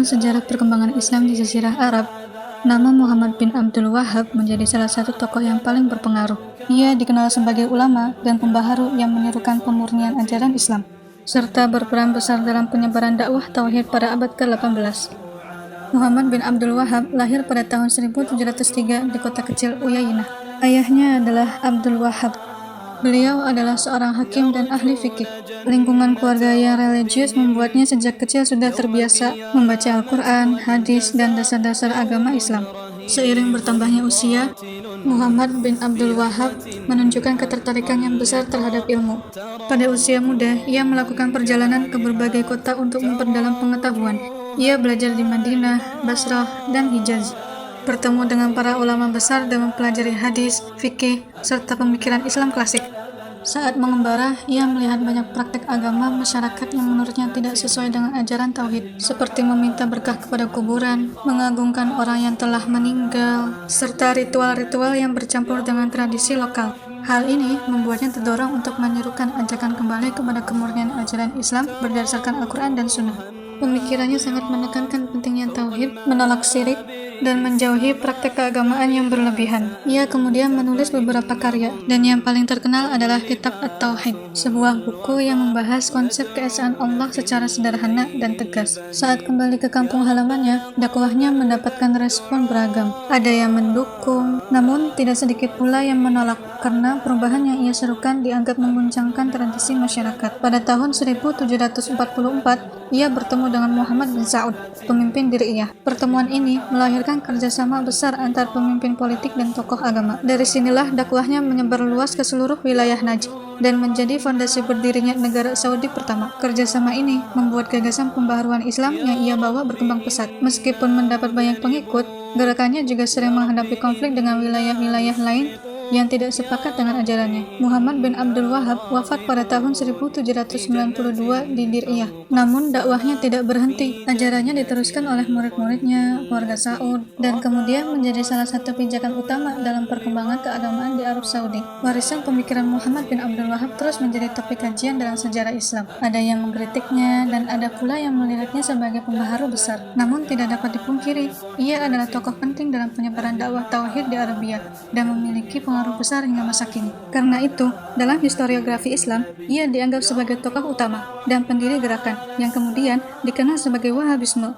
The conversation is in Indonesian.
Tentang sejarah perkembangan Islam di Jazirah Arab, nama Muhammad bin Abdul Wahhab menjadi salah satu tokoh yang paling berpengaruh. Ia dikenal sebagai ulama dan pembaharu yang menyerukan pemurnian ajaran Islam, serta berperan besar dalam penyebaran dakwah tauhid pada abad ke-18. Muhammad bin Abdul Wahhab lahir pada tahun 1703 di kota kecil Uyainah. Ayahnya adalah Abdul Wahhab. Beliau adalah seorang hakim dan ahli fikih. Lingkungan keluarga yang religius membuatnya sejak kecil sudah terbiasa membaca Al-Quran, hadis, dan dasar-dasar agama Islam. Seiring bertambahnya usia, Muhammad bin Abdul Wahhab menunjukkan ketertarikan yang besar terhadap ilmu. Pada usia muda, ia melakukan perjalanan ke berbagai kota untuk memperdalam pengetahuan. Ia belajar di Madinah, Basrah, dan Hijaz. Bertemu dengan para ulama besar dan mempelajari hadis, fikih, serta pemikiran Islam klasik. Saat mengembara, ia melihat banyak praktek agama masyarakat yang menurutnya tidak sesuai dengan ajaran tauhid, seperti meminta berkah kepada kuburan, mengagungkan orang yang telah meninggal, serta ritual-ritual yang bercampur dengan tradisi lokal. Hal ini membuatnya terdorong untuk menyerukan ajakan kembali kepada kemurnian ajaran Islam berdasarkan Al-Quran dan Sunnah. Pemikirannya sangat menekankan pentingnya tauhid, menolak syirik, dan menjauhi praktek keagamaan yang berlebihan. Ia kemudian menulis beberapa karya, dan yang paling terkenal adalah Kitab At-Tauhid, sebuah buku yang membahas konsep keesaan Allah secara sederhana dan tegas. Saat kembali ke kampung halamannya, dakwahnya mendapatkan respon beragam. Ada yang mendukung, namun tidak sedikit pula yang menolak, karena perubahan yang ia serukan dianggap mengguncangkan tradisi masyarakat. Pada tahun 1744, ia bertemu dengan Muhammad bin Saud, pemimpin Diriyah. Pertemuan ini melahirkan kerjasama besar antar pemimpin politik dan tokoh agama. Dari sinilah dakwahnya menyebar luas ke seluruh wilayah Najd dan menjadi fondasi berdirinya negara Saudi pertama. Kerjasama ini membuat gagasan pembaharuan Islam yang ia bawa berkembang pesat. Meskipun mendapat banyak pengikut, gerakannya juga sering menghadapi konflik dengan wilayah-wilayah lain yang tidak sepakat dengan ajarannya. Muhammad bin Abdul Wahhab wafat pada tahun 1792 di Diriyah. Namun dakwahnya tidak berhenti. Ajarannya diteruskan oleh murid-muridnya, keluarga Saud, dan kemudian menjadi salah satu pijakan utama dalam perkembangan keagamaan di Arab Saudi. Warisan pemikiran Muhammad bin Abdul Wahhab terus menjadi topik kajian dalam sejarah Islam. Ada yang mengkritiknya dan ada pula yang melihatnya sebagai pembaharu besar. Namun tidak dapat dipungkiri, ia adalah tokoh penting dalam penyebaran dakwah tauhid di Arabia dan memiliki pengaruh besar hingga masa kini. Karena itu, dalam historiografi Islam, ia dianggap sebagai tokoh utama dan pendiri gerakan yang kemudian dikenal sebagai Wahhabisme.